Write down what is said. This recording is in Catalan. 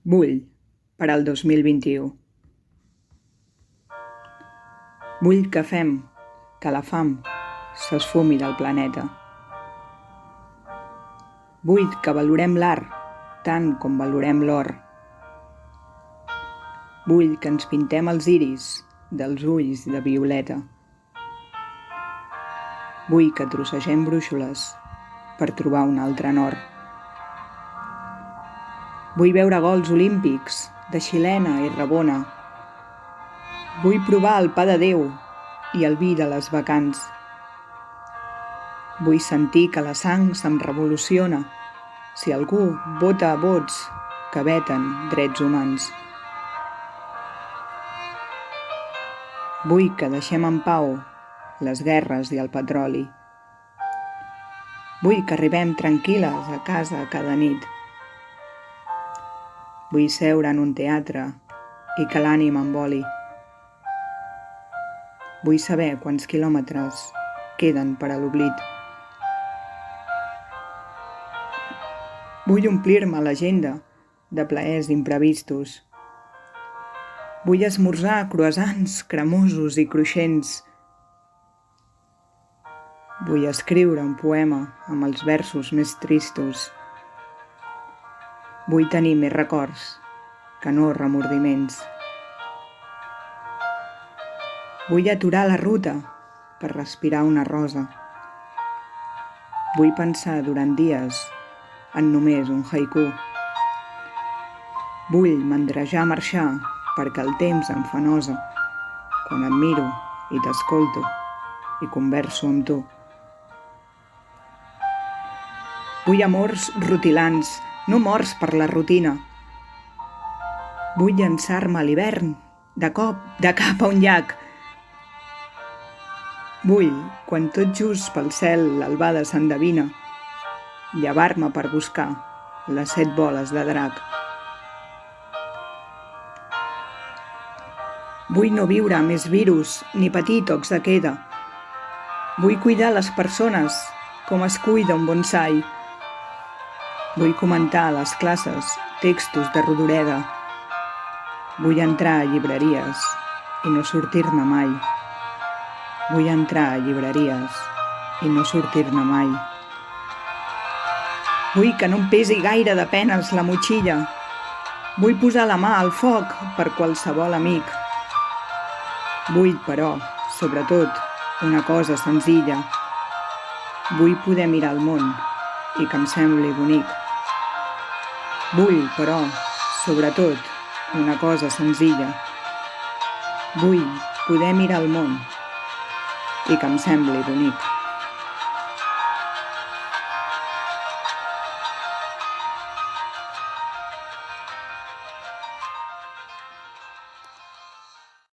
Vull, per al 2021. Vull que fem que la fam s'esfumi del planeta. Vull que valorem l'art tant com valorem l'or. Vull que ens pintem els iris dels ulls de violeta. Vull que trossegem brúixoles per trobar un altre nord. Vull veure gols olímpics de xilena i rabona. Vull provar el pa de Déu i el vi de les bacants. Vull sentir que la sang se'm revoluciona si algú vota a vots que veten drets humans. Vull que deixem en pau les guerres i el petroli. Vull que arribem tranquil·les a casa cada nit. Vull seure en un teatre i que l'ànima em voli. Vull saber quants quilòmetres queden per a l'oblit. Vull omplir-me l'agenda de plaers imprevistos. Vull esmorzar croissants cremosos i cruixents. Vull escriure un poema amb els versos més tristos. Vull tenir més records que no remordiments. Vull aturar la ruta per respirar una rosa. Vull pensar durant dies en només un haiku. Vull mandrejar marxar perquè el temps em fa nosa quan et miro i t'escolto i converso amb tu. Vull amors rutilants, no morts per la rutina. Vull llançar-me a l'hivern de cap a un llac. Vull, quan tot just pel cel l'albada s'endevina, llevar-me per buscar les 7 boles de drac. Vull no viure més virus ni patir tocs de queda. Vull cuidar les persones com es cuida un bonsai. Vull comentar a les classes textos de Rodoreda. Vull entrar a llibreries i no sortir-ne mai. Vull entrar a llibreries i no sortir-ne mai. Vull que no em pesi gaire de penes la motxilla. Vull posar la mà al foc per qualsevol amic. Vull, però, sobretot, una cosa senzilla. Vull poder mirar el món i que em sembli bonic. Vull, però, sobretot, una cosa senzilla. Vull poder mirar el món i que em sembli bonic.